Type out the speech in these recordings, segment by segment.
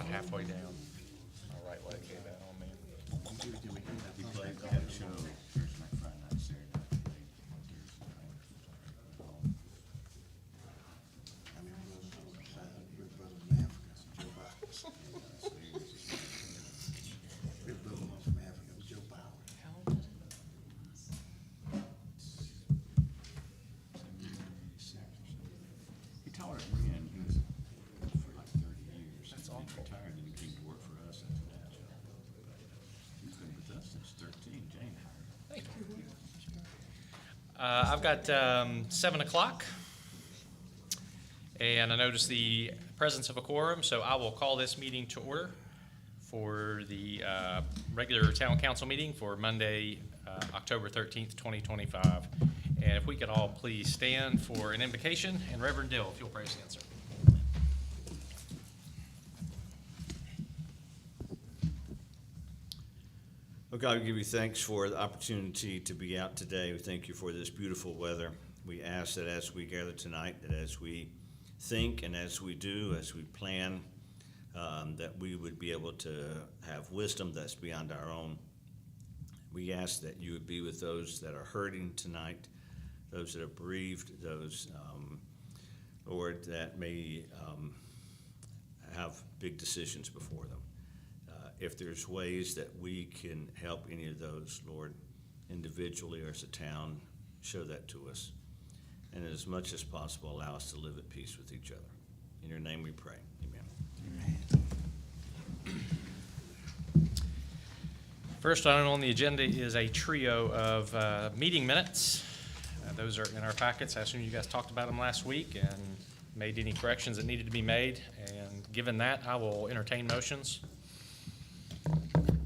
about halfway down. My right leg gave out on me. He played, they had a show Thursday night, Friday night, Saturday night, Thursday night. I mean, we're brothers from Africa, Joe Biden. We're brothers from Africa, Joe Biden. He taught at Wynn, he was for like 30 years. That's He awful. retired, then he came to work for us after that job. He's been with us since 13, Jane hired him. Thank you. I've got 7 o'clock, and I notice the presence of a quorum, so I will call this meeting to order for the regular town council meeting for Monday, October 13th, 2025. And if we could all please stand for an invocation, and Reverend Dill, if you'll pray us the answer. Oh God, we give you thanks for the opportunity to be out today. We thank you for this beautiful weather. We ask that as we gather tonight, that as we think and as we do, as we plan, that we would be able to have wisdom that's beyond our own. We ask that you would be with those that are hurting tonight, those that are bereaved, those, Lord, that may have big decisions before them. If there's ways that we can help any of those, Lord, individually or as a town, show that to us. And as much as possible, allow us to live at peace with each other. In your name we pray. Amen. First item on the agenda is a trio of meeting minutes. Those are in our packets. I assume you guys talked about them last week and made any corrections that needed to be made. And given that, I will entertain motions.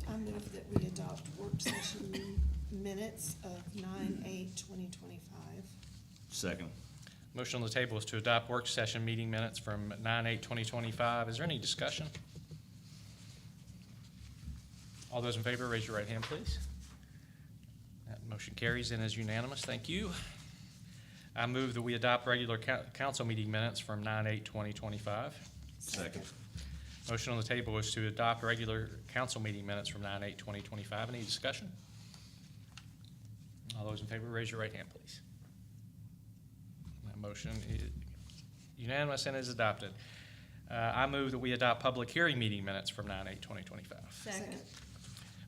I move that we adopt work session minutes of 9/8/2025. Second. Motion on the table is to adopt work session meeting minutes from 9/8/2025. Is there any discussion? All those in favor, raise your right hand, please. That motion carries and is unanimous. Thank you. I move that we adopt regular council meeting minutes from 9/8/2025. Second. Motion on the table is to adopt regular council meeting minutes from 9/8/2025. Any discussion? All those in favor, raise your right hand, please. That motion is unanimous and is adopted. I move that we adopt public hearing meeting minutes from 9/8/2025. Second.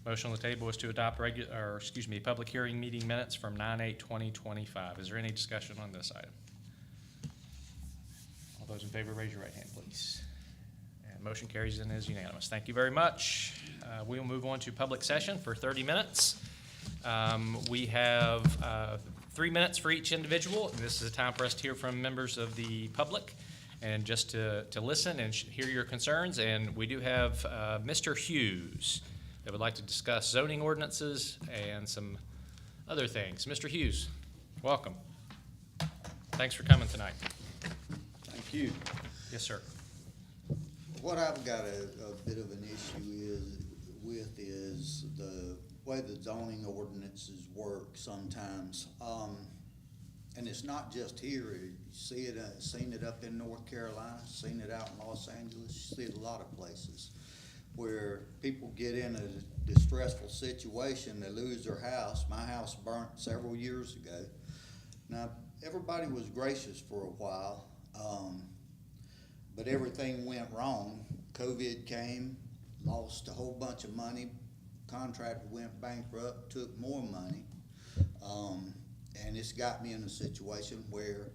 Motion on the table is to adopt public hearing meeting minutes from 9/8/2025. Is there any discussion on this item? All those in favor, raise your right hand, please. And motion carries and is unanimous. Thank you very much. We will move on to public session for 30 minutes. We have 3 minutes for each individual. This is a time for us to hear from members of the public and just to listen and hear your concerns. And we do have Mr. Hughes that would like to discuss zoning ordinances and some other things. Mr. Hughes, welcome. Thanks for coming tonight. Thank you. Yes, sir. What I've got a bit of an issue is the way the zoning ordinances work sometimes. And it's not just here. You see it, seen it up in North Carolina, seen it out in Los Angeles, you see it a lot of places where people get in a distressful situation, they lose their house. My house burnt several years ago. Now, everybody was gracious for a while, but everything went wrong. COVID came, lost a whole bunch of money, contractor went bankrupt, took more money, and it's got me in a situation where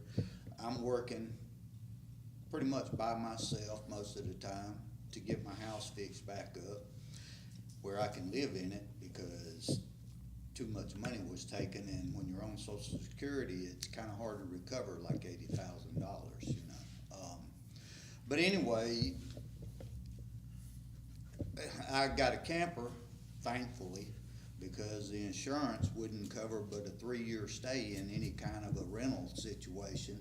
I'm working pretty much by myself most of the time to get my house fixed back up where I can live in it, because too much money was taken, and when you're on Social Security, it's kind of hard to recover like $80,000, you know. But anyway, I got a camper, thankfully, because the insurance wouldn't cover but a 3-year stay in any kind of a rental situation.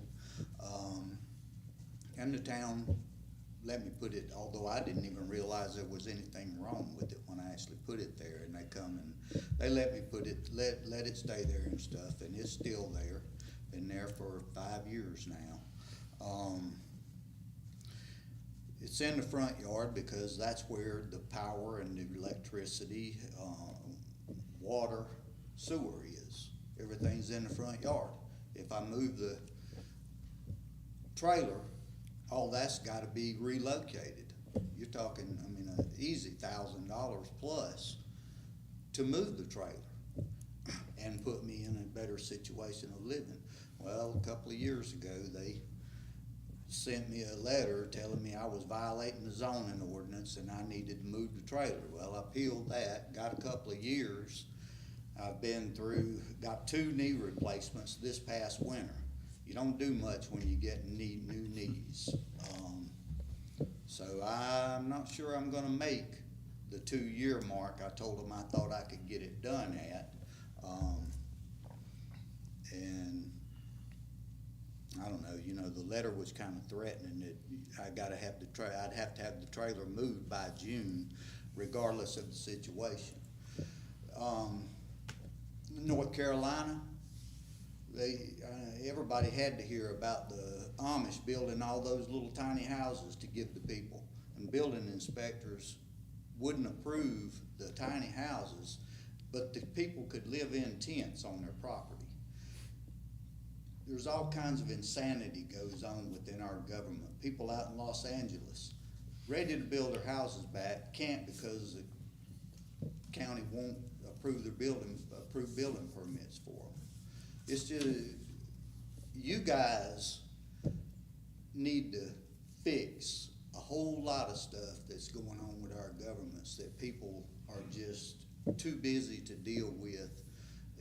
And the town let me put it, although I didn't even realize there was anything wrong with it when I actually put it there, and they come and they let me put it, let it stay there and stuff, and it's still there. Been there for 5 years now. It's in the front yard because that's where the power and the electricity, water, sewer is. Everything's in the front yard. If I move the trailer, all that's gotta be relocated. You're talking, I mean, an easy $1,000 plus to move the trailer and put me in a better situation of living. Well, a couple of years ago, they sent me a letter telling me I was violating the zoning ordinance and I needed to move the trailer. Well, I appealed that, got a couple of years. I've been through, got 2 knee replacements this past winter. You don't do much when you get new knees. So I'm not sure I'm gonna make the 2-year mark I told them I thought I could get it done at. And I don't know, you know, the letter was kind of threatening that I'd have to have the trailer moved by June, regardless of the situation. North Carolina, everybody had to hear about the Amish building all those little tiny houses to give the people. And building inspectors wouldn't approve the tiny houses, but the people could live in tents on their property. There's all kinds of insanity goes on within our government. People out in Los Angeles, ready to build their houses back, can't because the county won't approve building permits for them. It's just, you guys need to fix a whole lot of stuff that's going on with our governments that people are just too busy to deal with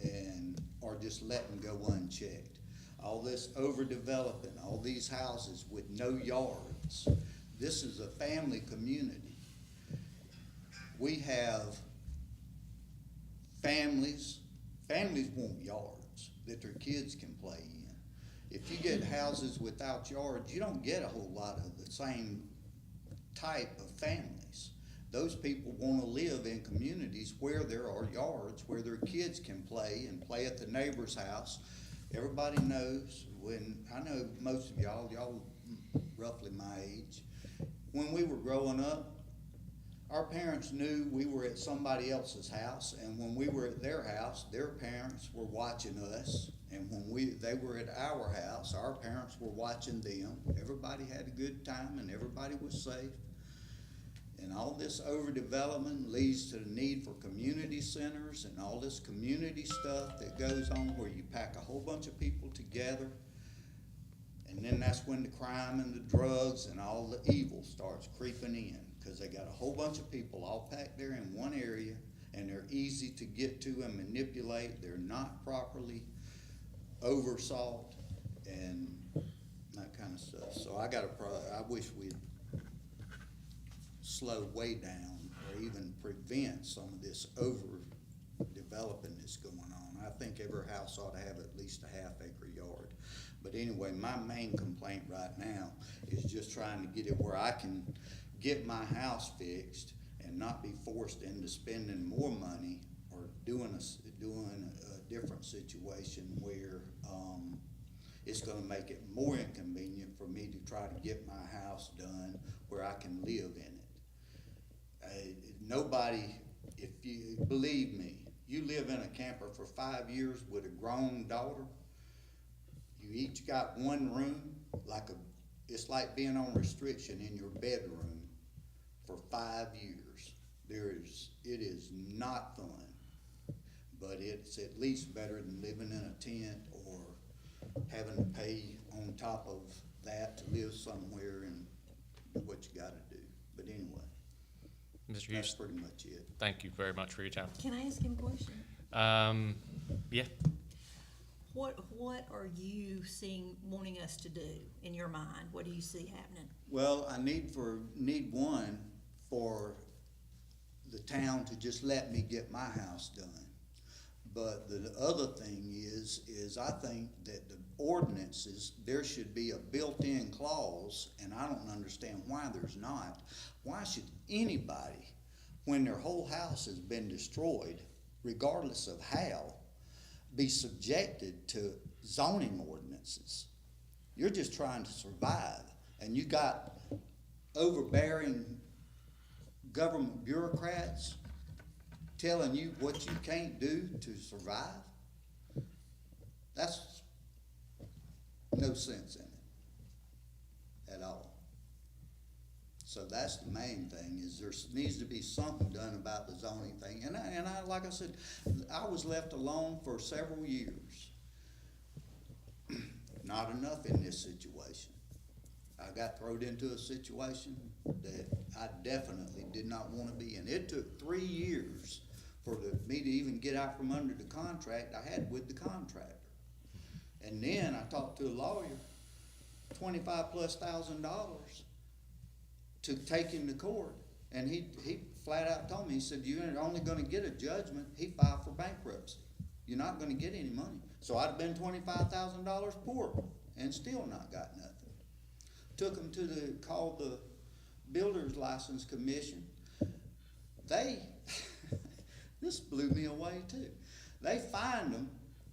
and are just letting go unchecked. All this overdeveloping, all these houses with no yards. This is a family community. We have families want yards that their kids can play in. If you get houses without yards, you don't get a whole lot of the same type of families. Those people want to live in communities where there are yards, where their kids can play and play at the neighbor's house. Everybody knows, I know most of y'all roughly my age, when we were growing up, our parents knew we were at somebody else's house, and when we were at their house, their parents were watching us, and when they were at our house, our parents were watching them. Everybody had a good time and everybody was safe. And all this overdevelopment leads to the need for community centers and all this community stuff that goes on where you pack a whole bunch of people together. And then that's when the crime and the drugs and all the evil starts creeping in, because they got a whole bunch of people all packed there in one area and they're easy to get to and manipulate. They're not properly oversaw and that kind of stuff. So I wish we'd slow way down or even prevent some of this overdeveloping that's going on. I think every house ought to have at least a half-acre yard. But anyway, my main complaint right now is just trying to get it where I can get my house fixed and not be forced into spending more money or doing a different situation where it's gonna make it more inconvenient for me to try to get my house done where I can live in it. Nobody, if you believe me, you live in a camper for 5 years with a grown daughter, you each got one room, it's like being on restriction in your bedroom for 5 years. It is not fun, but it's at least better than living in a tent or having to pay on top of that to live somewhere and do what you gotta do. But anyway, Mr. that's Hughes, pretty much it. thank you very much for your time. Can I ask him a question? Yeah, What are you wanting us to do in your mind? What do you see happening? Well, I need one for the town to just let me get my house done. But the other thing is I think that the ordinances, there should be a built-in clause, and I don't understand why there's not. Why should anybody, when their whole house has been destroyed, regardless of how, be subjected to zoning ordinances? You're just trying to survive, and you got overbearing government bureaucrats telling you what you can't do to survive, that's no sense in it at all. So that's the main thing, is there needs to be something done about the zoning thing. And I, like I said, I was left alone for several years. Not enough in this situation. I got thrown into a situation that I definitely did not want to be in. It took 3 years for me to even get out from under the contract I had with the contractor. And then I talked to a lawyer, $25,000+ to take him to court. And he flat out told me, he said, you're only gonna get a judgment. He filed for bankruptcy. You're not gonna get any money. So I'd have been $25,000 poor and still not got nothing. Took him to called the Builders License Commission. This blew me away too. They fined them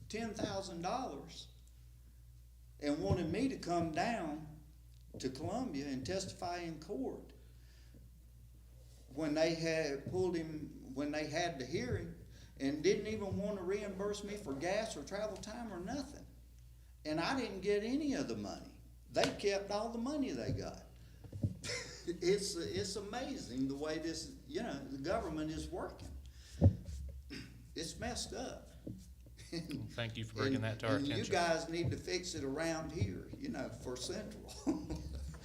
$10,000 and wanted me to come down to Columbia and testify in court when they had pulled him, when they had the hearing, and didn't even want to reimburse me for gas or travel time or nothing. And I didn't get any of the money. They kept all the money they got. It's amazing the way this, the government is working. It's messed up. Thank you for bringing that to our And attention. you guys need to fix it around here, for Central.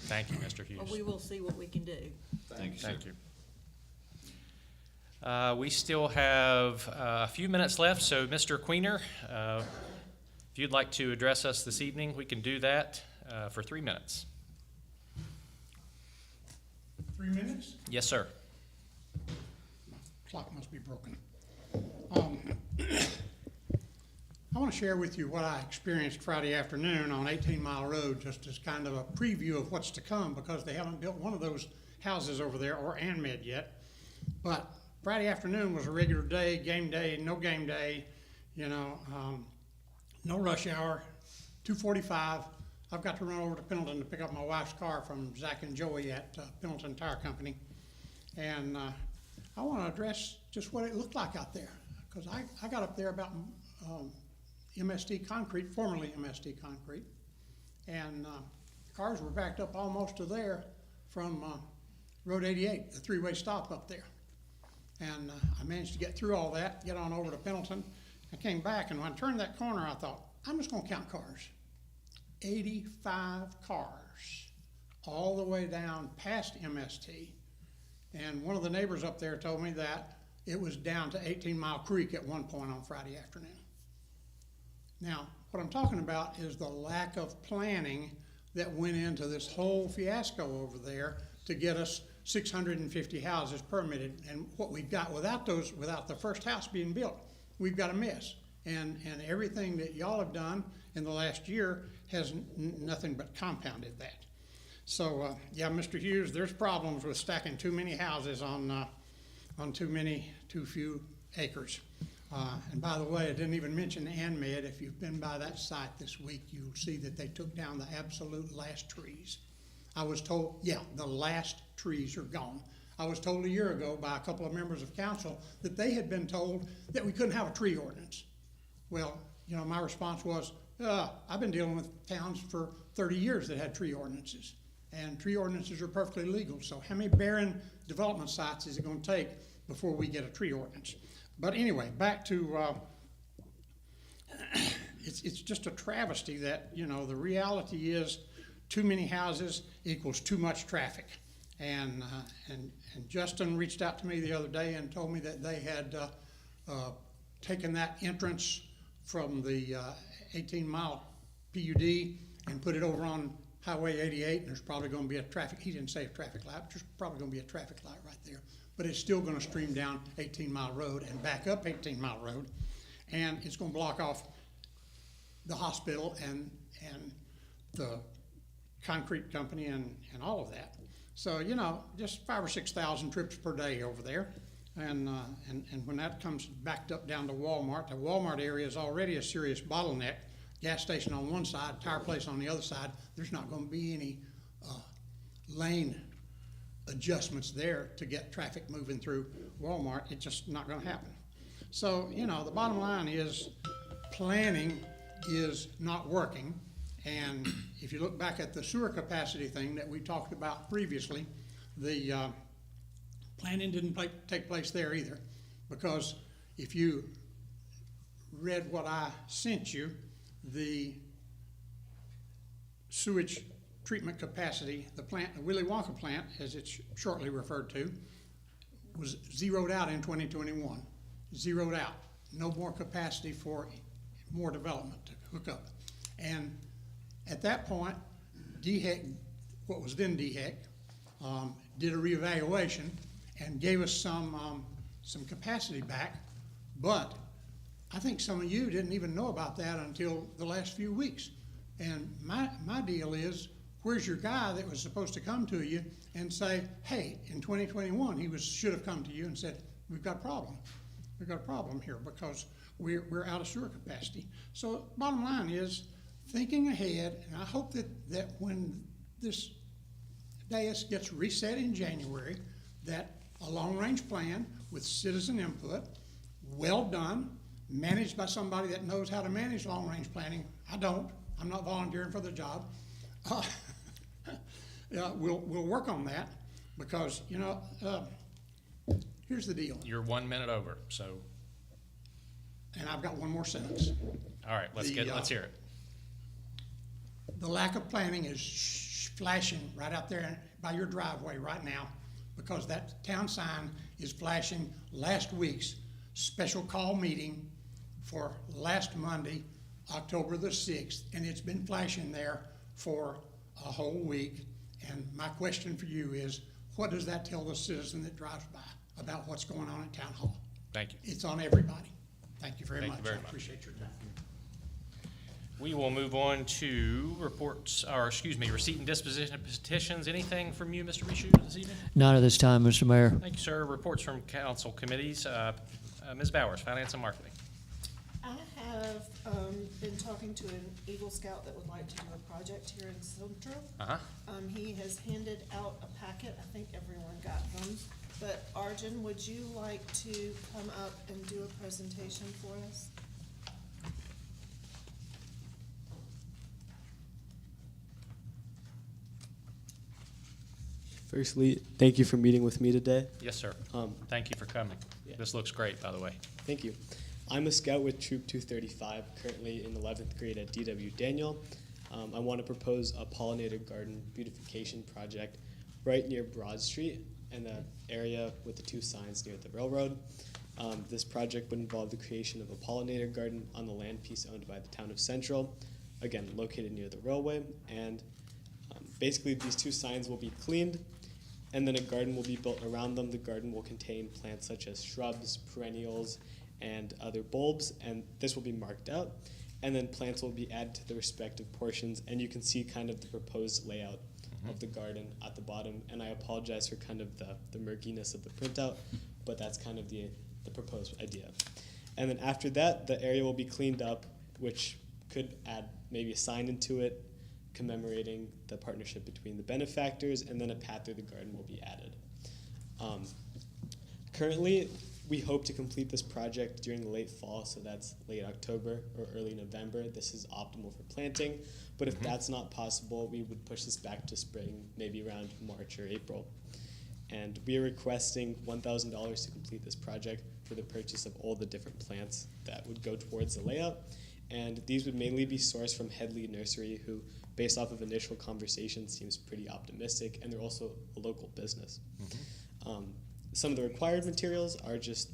Thank you, Mr. Hughes. Well, we will see what we can do. Thank you, sir. Thank you. We still have a few minutes left, so Mr. Queener, if you'd like to address us this evening, we can do that for 3 minutes. 3 minutes? Yes, sir. Clock must be broken. I want to share with you what I experienced Friday afternoon on 18 Mile Road, just as kind of a preview of what's to come, because they haven't built one of those houses over there, or ANMED yet. But Friday afternoon was a regular day, no game day, no rush hour, 2:45. I've got to run over to Pendleton to pick up my wife's car from Zach and Joey at Pendleton Tire Company. And I want to address just what it looked like out there, because I got up there about MST Concrete, formerly MST Concrete, and cars were backed up almost to there from Road 88, the three-way stop up there. And I managed to get through all that, get on over to Pendleton. I came back, and when I turned that corner, I thought, I'm just going to count cars. 85 cars, all the way down past MST. And one of the neighbors up there told me that it was down to 18 Mile Creek at one point on Friday afternoon. Now, what I'm talking about is the lack of planning that went into this whole fiasco over there to get us 650 houses permitted. And what we've got without the first house being built, we've got a mess. And everything that y'all have done in the last year has nothing but compounded that. So, yeah, Mr. Hughes, there's problems with stacking too many houses on too few acres. And by the way, I didn't even mention ANMED. If you've been by that site this week, you'll see that they took down the absolute last trees. I was told, the last trees are gone. I was told a year ago by a couple of members of council that they had been told that we couldn't have a tree ordinance. Well, my response was, I've been dealing with towns for 30 years that had tree ordinances. And tree ordinances are perfectly legal. So how many barren development sites is it going to take before we get a tree ordinance? But anyway, back to, it's just a travesty that, the reality is too many houses equals too much traffic. And Justin reached out to me the other day and told me that they had taken that entrance from the 18-mile PUD and put it over on Highway 88, and there's probably going to be a traffic, he didn't say a traffic light, but there's probably going to be a traffic light right there. But it's still going to stream down 18 Mile Road and back up 18 Mile Road, and it's going to block off the hospital and the concrete company and all of that. So, just 5,000 or 6,000 trips per day over there. And when that comes backed up down to Walmart, the Walmart area is already a serious bottleneck. Gas station on one side, tire place on the other side. There's not going to be any lane adjustments there to get traffic moving through Walmart. It's just not gonna happen. So, you know, the bottom line is planning is not working. And if you look back at the sewer capacity thing that we talked about previously, the planning didn't take place there either. Because if you read what I sent you, the sewage treatment capacity, the plant, the Willy Wonka plant, as it's shortly referred to, was zeroed out in 2021. Zeroed out. No more capacity for more development to hook up. And at that point, DHEC, what was then DHEC, did a reevaluation and gave us some capacity back. But I think some of you didn't even know about that until the last few weeks. And my deal is, where's your guy that was supposed to come to you and say, hey, in 2021, he should have come to you and said, we've got a problem. We've got a problem here because we're out of sewer capacity. So bottom line is thinking ahead, and I hope that when this dais gets reset in January, that a long-range plan with citizen input, well done, managed by somebody that knows how to manage long-range planning. I don't. I'm not volunteering for the job. We'll work on that because, you know, here's the deal. You're 1 minute over, so, And I've got one more sentence. all right, let's hear it. The lack of planning is flashing right out there by your driveway right now because that town sign is flashing last week's special call meeting for last Monday, October the 6th, and it's been flashing there for a whole week. And my question for you is, what does that tell the citizen that drives by about what's going on at Town Hall? Thank you. It's on everybody. Thank you very Thank much. you very I much. appreciate your time. We will move on to receipt and disposition of petitions. Anything from you, Mr. Reshoot, this evening? Not at this time, Mr. Mayor. Thank you, sir. Reports from council committees. Ms. Bowers, Finance and Marketing. I have been talking to an Eagle Scout that would like to do a project here in Central. Uh-huh. He has handed out a packet. I think everyone got them. But Arjun, would you like to come up and do a presentation for us? Firstly, thank you for meeting with me today. Yes, sir. Um, Thank you for coming. Yeah. This looks great, by the way. Thank you. I'm a scout with Troop 235, currently in 11th grade at D.W. Daniel. I want to propose a pollinator garden beautification project right near Broad Street and the area with the two signs near the railroad. This project would involve the creation of a pollinator garden on the land piece owned by the town of Central, again, located near the railway. And basically, these two signs will be cleaned, and then a garden will be built around them. The garden will contain plants such as shrubs, perennials, and other bulbs, and this will be marked out. And then plants will be added to the respective portions, and you can see kind of the proposed layout of the garden at the bottom. And I apologize for kind of the murkiness of the printout, but that's kind of the proposed idea. And then after that, the area will be cleaned up, which could add maybe a sign into it commemorating the partnership between the benefactors, and then a path through the garden will be added. Currently, we hope to complete this project during the late fall, so that's late October or early November. This is optimal for planting, but if that's not possible, we would push this back to spring, maybe around March or April. And we are requesting $1,000 to complete this project for the purchase of all the different plants that would go towards the layout. And these would mainly be sourced from Headley Nursery, who, based off of initial conversation, seems pretty optimistic, and they're also a local business. Some of the required materials are just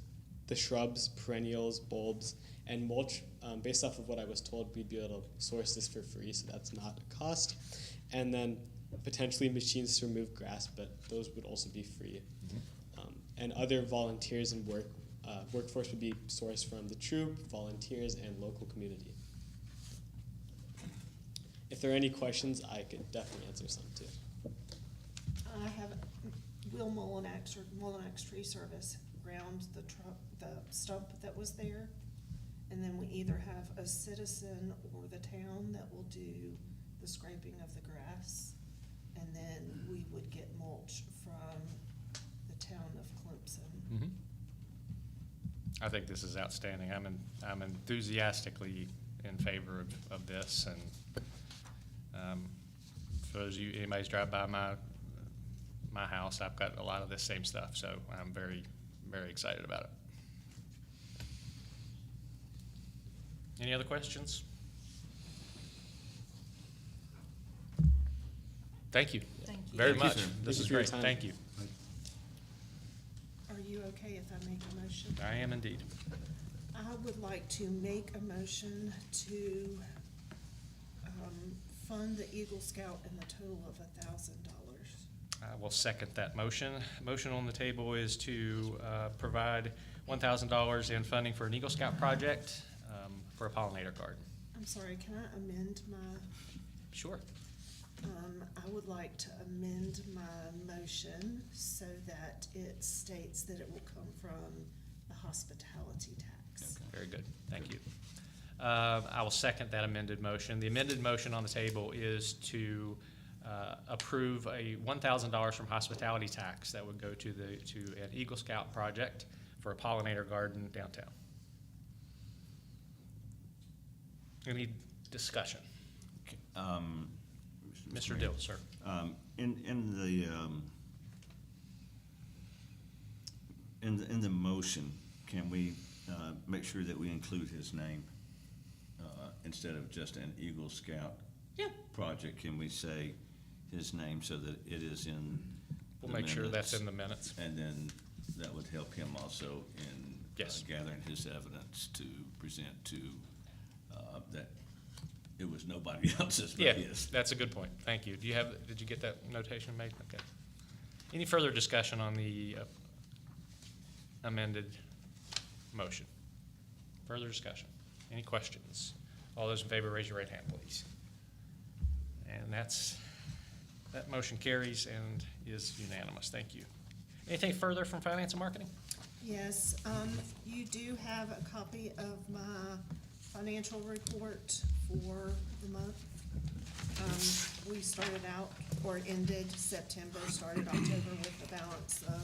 the shrubs, perennials, bulbs, and mulch. Based off of what I was told, we'd be able to source this for free, so that's not a cost. And then potentially machines to remove grass, but those would also be free. And other volunteers and workforce would be sourced from the troop, volunteers, and local community. If there are any questions, I could definitely answer some too. I have Will Mullinax or Mullinax Tree Service ground the stump that was there. And then we either have a citizen or the town that will do the scraping of the grass. And then and we would get mulch from the town of Clemson. Mhm. I think this is outstanding. I'm enthusiastically in favor of this, and for those of you, anybody's drive by my house, I've got a lot of this same stuff, so I'm very, very excited about it. Any other questions? Thank you Thank you. very Thank you, much. sir. This Thank you is for your great. time. Thank you. Are you okay if I make a motion? I am indeed. I would like to make a motion to, fund the Eagle Scout in the total of $1,000. I will second that motion. Motion on the table is to provide $1,000 in funding for an Eagle Scout project for a pollinator garden. I'm sorry, can I amend my, Sure. I would like to amend my motion so that it states that it will come from the hospitality tax. Very good. Thank you. I will second that amended motion. The amended motion on the table is to approve a $1,000 from hospitality tax that would go to an Eagle Scout project for a pollinator garden downtown. Any discussion? Mr. Dill, sir. In the motion, can we make sure that we include his name instead of just an Eagle Scout Yeah. project? Can we say his name so that it is in We'll the make sure that's minutes? in the minutes. And then that would help him also in Yes. gathering his evidence to present to that it was nobody else's but Yeah, his. that's a good point. Thank you. Did you get that notation made? Okay. Any further discussion on the amended motion? Further discussion? Any questions? All those in favor, raise your right hand, please. And that motion carries and is unanimous. Thank you. Anything further from Finance and Marketing? Yes, you do have a copy of my financial report for the month. We started out, or ended September, started October with a balance of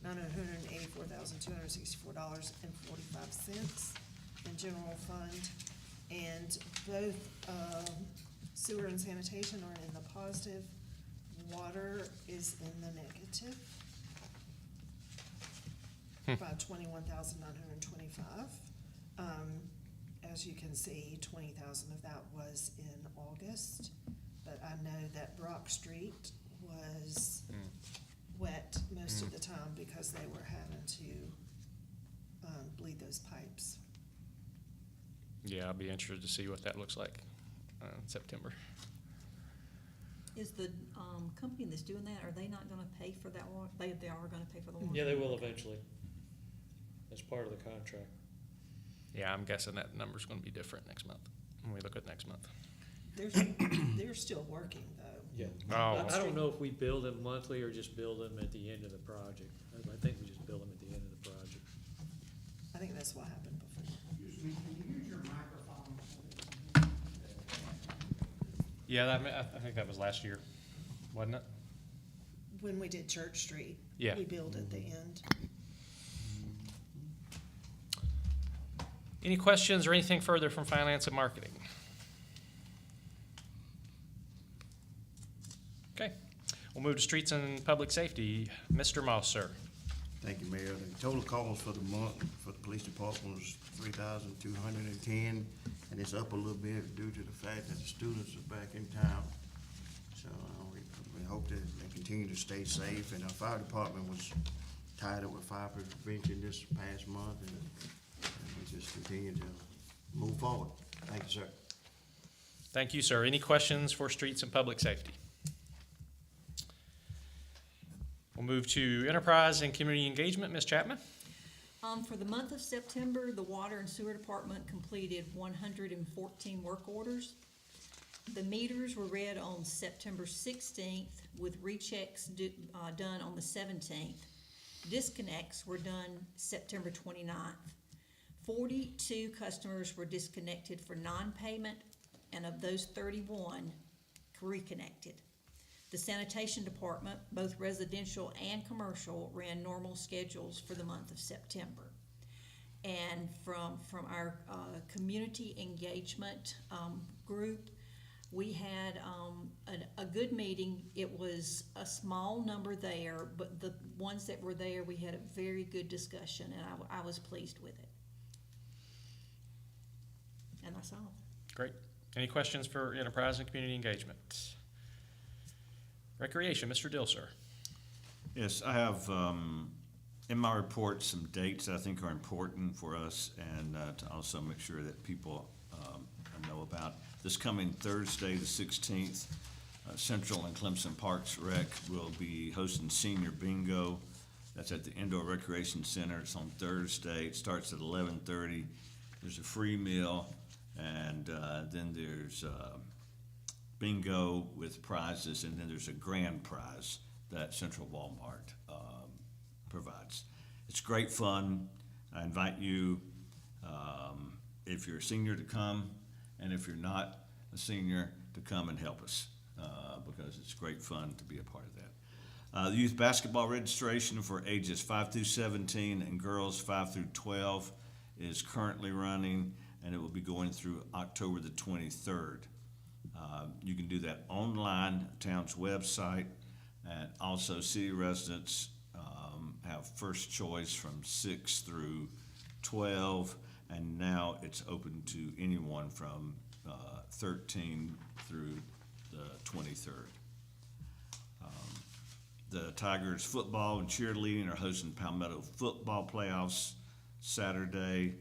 $984,264.45 in general fund. And both sewer and sanitation are in the positive. Water is in the negative by $21,925. As you can see, 20,000 of that was in August, but I know that Brock Street was wet most of the time because they were having to bleed those pipes. Yeah, I'll be interested to see what that looks like in September. Is the, company that's doing that, are they not gonna pay for that water? They are gonna pay for the water? Yeah, they will eventually. That's part of the contract. Yeah, I'm guessing that number's gonna be different next month, when we look at next month. They're still working though. Yeah. Oh. I don't know if we bill them monthly or just bill them at the end of the project. I think we just bill them at the end of the project. I think that's what happened before. Excuse me, can you use your microphone? Yeah, I think that was last year, wasn't it? When we did Church Street. Yeah. We billed at the end. Any questions or anything further from Finance and Marketing? Okay, we'll move to Streets and Public Safety. Mr. Moss, sir. Thank you, Mayor. The total cost for the month for the police department was $3,210, and it's up a little bit due to the fact that the students are back in town. So we hope that they continue to stay safe, and our fire department was tied up with fire prevention this past month, and we just continue to move forward. Thank you, sir. Thank you, sir. Any questions for Streets and Public Safety? We'll move to Enterprise and Community Engagement. Ms. Chapman? For the month of September, the Water and Sewer Department completed 114 work orders. The meters were read on September 16th with rechecks done on the 17th. Disconnects were done September 29th. 42 customers were disconnected for non-payment, and of those 31 reconnected. The sanitation department, both residential and commercial, ran normal schedules for the month of September. And from our community engagement group, we had a good meeting. It was a small number there, but the ones that were there, we had a very good discussion, and I was pleased with it. And that's all. Great. Any questions for enterprise and community engagement? Recreation, Mr. Dill, sir. Yes, I have in my report some dates that I think are important for us, and to also make sure that people know about. This coming Thursday, the 16th, Central and Clemson Parks Rec will be hosting Senior Bingo. That's at the Indoor Recreation Center. It's on Thursday. It starts at 11:30. There's a free meal, and then there's bingo with prizes, and then there's a grand prize that Central Walmart provides. It's great fun. I invite you, if you're a senior, to come, and if you're not a senior, to come and help us, because it's great fun to be a part of that. The youth basketball registration for ages 5 through 17 and girls 5 through 12 is currently running, and it will be going through October the 23rd. You can do that online, town's website, and also city residents have first choice from 6 through 12, and now it's open to anyone from 13 through the 23rd. The Tigers football and cheerleading are hosting Palmetto football playoffs Saturday,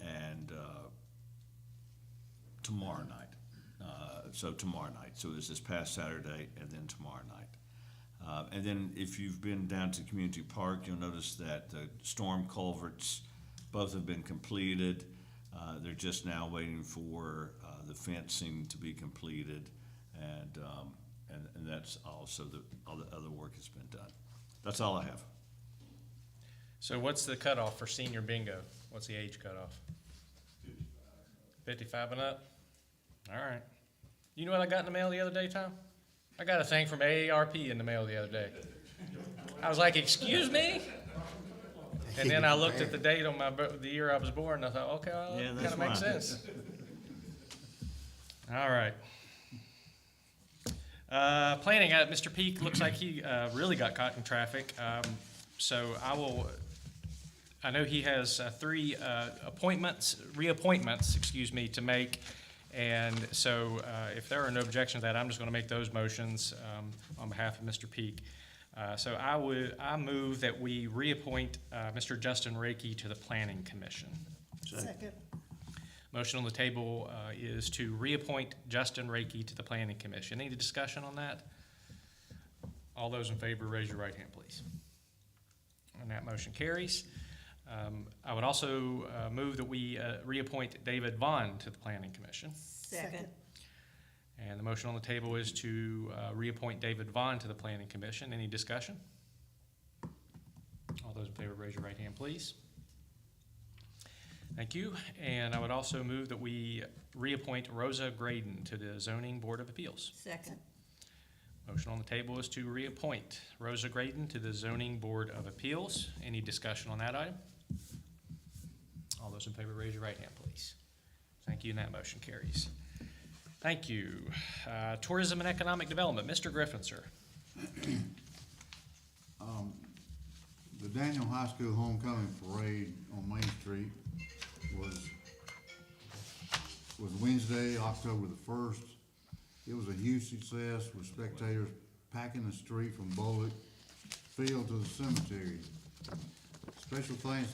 and tomorrow night. Tomorrow night. So it's this past Saturday and then tomorrow night. And then if you've been down to Community Park, you'll notice that the storm culverts, both have been completed. They're just now waiting for the fencing to be completed, and that's also all the other work has been done. That's all I have. So what's the cutoff for senior bingo? What's the age cutoff? 55 and up? All right. You know what I got in the mail the other day, Tom? I got a thing from AARP in the mail the other day. I was like, excuse me? And then I looked at the date on the year I was born, and I thought, okay, well, Yeah, that that's kind of makes fine. sense. All right. Planning, Mr. Peak looks like he really got caught in traffic. So I know he has 3 reappointments, to make. And so if there are no objections to that, I'm just going to make those motions on behalf of Mr. Peak. So I move that we reappoint Mr. Justin Reiki to the Planning Commission. Second. Motion on the table is to reappoint Justin Reiki to the Planning Commission. Any discussion on that? All those in favor, raise your right hand, please. And that motion carries. I would also move that we reappoint David Vaughn to the Planning Commission. Second. And the motion on the table is to reappoint David Vaughn to the Planning Commission. Any discussion? All those in favor, raise your right hand, please. Thank you. And I would also move that we reappoint Rosa Graydon to the Zoning Board of Appeals. Second. Motion on the table is to reappoint Rosa Graydon to the Zoning Board of Appeals. Any discussion on that item? All those in favor, raise your right hand, please. Thank you, and that motion carries. Thank you. Tourism and Economic Development, Mr. Griffin, sir. The Daniel High School Homecoming Parade on Main Street was Wednesday, October the 1st. It was a huge success with spectators packing the street from Bullock Field to the cemetery. Special thanks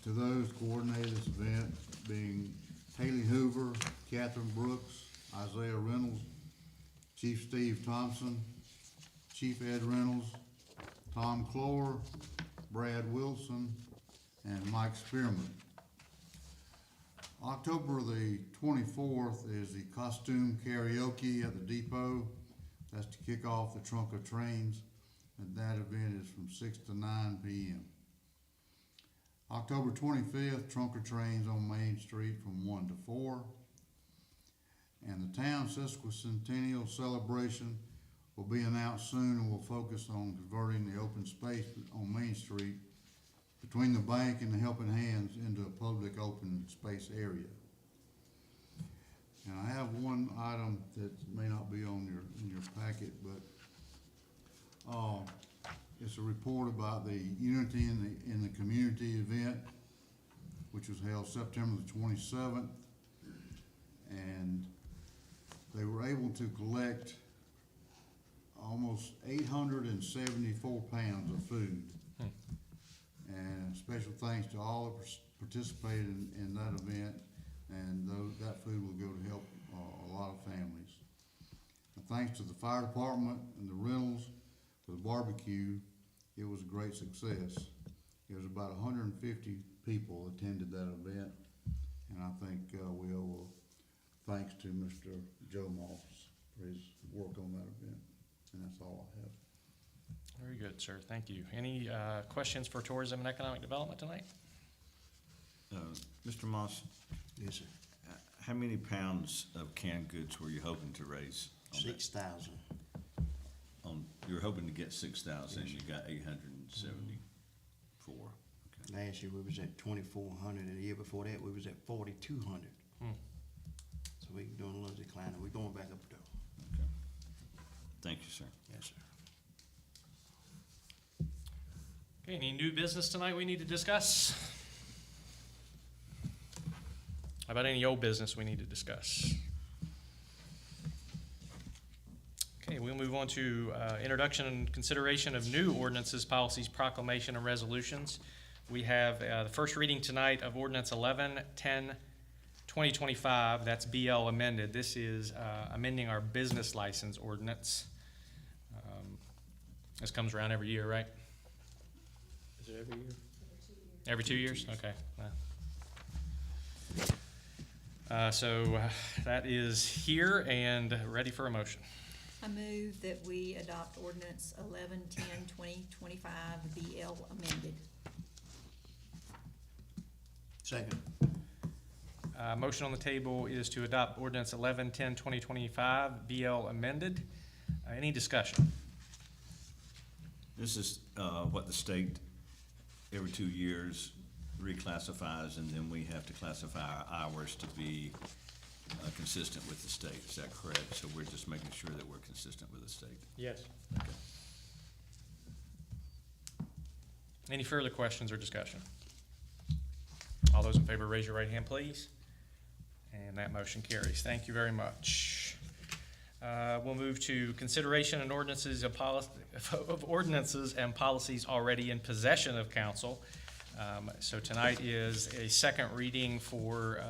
to those coordinated this event, being Haley Hoover, Catherine Brooks, Isaiah Reynolds, Chief Steve Thompson, Chief Ed Reynolds, Tom Clore, Brad Wilson, and Mike Spearman. October the 24th is the costume karaoke at the depot. That's to kick off the Trunk of Trains, and that event is from 6 to 9 p.m. October 25th, Trunk of Trains on Main Street from 1 to 4. And the town sesquicentennial celebration will be announced soon and will focus on converting the open space on Main Street between the bank and the Helping Hands into a public open space area. And I have one item that may not be on in your packet, but, it's a report about the Unity in the Community event, which was held September the 27th. And they were able to collect almost 874 pounds of food. And special thanks to all that participated in that event, and that food will go to help a lot of families. And thanks to the fire department and the rentals for the barbecue, it was a great success. There was about 150 people attended that event, and I think we owe thanks to Mr. Joe Moss for his work on that event, and that's all I have. Very good, sir. Thank you. Any questions for tourism and economic development tonight? Mr. Moss, Yes, sir. how many pounds of canned goods were you hoping to raise? On that? 6,000. You were hoping to get 6,000, you got 874. Okay. Last year we was at 2,400, and the year before that we was at 4,200. So we doing a little decline, we're going back up though. Okay. Thank you, sir. Yes, sir. Okay, any new business tonight we need to discuss? How about any old business we need to discuss? Okay, we'll move on to introduction and consideration of new ordinances, policies, proclamation, and resolutions. We have the first reading tonight of ordinance 11-10-2025, that's BL amended. This is amending our business license ordinance. This comes around every year, right? Is it every year? Every 2 years? Okay. So that is here and ready for a motion. I move that we adopt ordinance 11-10-2025 BL amended. Second. Motion on the table is to adopt ordinance 11-10-2025 BL amended. Any discussion? This is what the state every 2 years reclassifies, and then we have to classify our hours to be consistent with the state. Is that correct? So we're just making sure that we're consistent with the state. Yes. Okay. Any further questions or discussion? All those in favor, raise your right hand, please. And that motion carries. Thank you very much. We'll move to consideration and ordinances of ordinances and policies already in possession of council. So tonight is a second reading for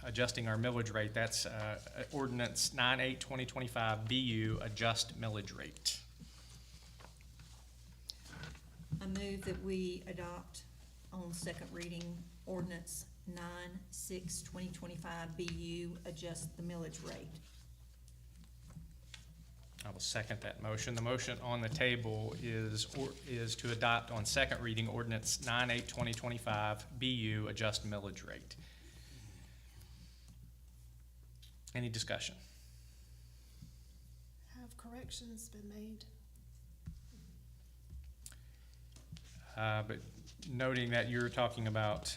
adjusting our millage rate. That's ordinance 9-8-2025 BU, adjust millage rate. I move that we adopt on second reading ordinance 9-6-2025 BU, adjust the millage rate. I will second that motion. The motion on the table is to adopt on second reading ordinance 9-8-2025 BU, adjust millage rate. Any discussion? Have corrections been made? But noting that you're talking about,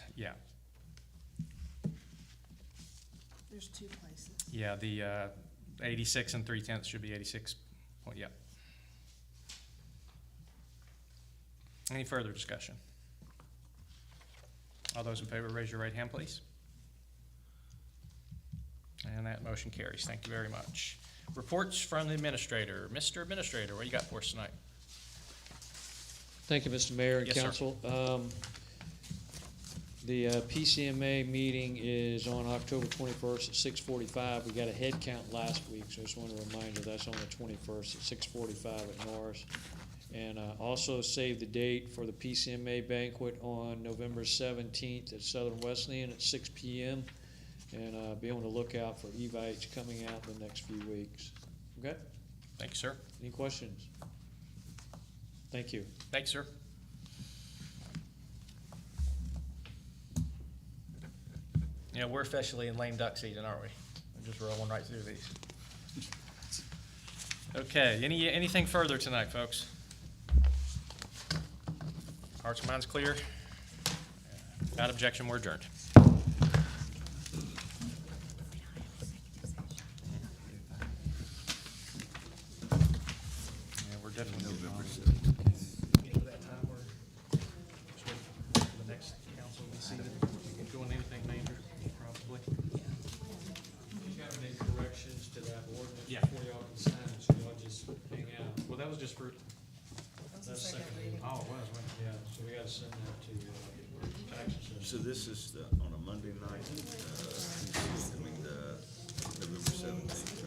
There's two places. yeah, the 86 and 3/10 should be 86. Any further discussion? All those in favor, raise your right hand, please. And that motion carries. Thank you very much. Reports from the administrator. Mr. Administrator, what do you got for us tonight? Thank you, Mr. Mayor and Yes, sir. council. The PCMA meeting is on October 21st at 6:45. We got a head count last week, so I just want to remind you that's on the 21st at 6:45 at Norris. And also save the date for the PCMA banquet on November 17th at Southern Wesleyan at 6 p.m. And be on the lookout for Evites coming out in the next few weeks. Okay? Thank you, sir. Any questions? Thank you. Thanks, sir. Yeah, we're officially in lame duck season, aren't we? just rolling right through these. Okay, anything further tonight, folks? Hearts and minds clear? Without objection, we're adjourned. Yeah, we're definitely. November 7th. That time where the next council will be seated, doing anything major, probably. You gotta make corrections to that ordinance Yeah. before y'all can sign it, so y'all just hang out. Well, that was just for, That's the That's second second reading. oh, it was, wasn't it? Yeah, so we gotta send that to, tax assessor. So this is on a Monday night, November 17th.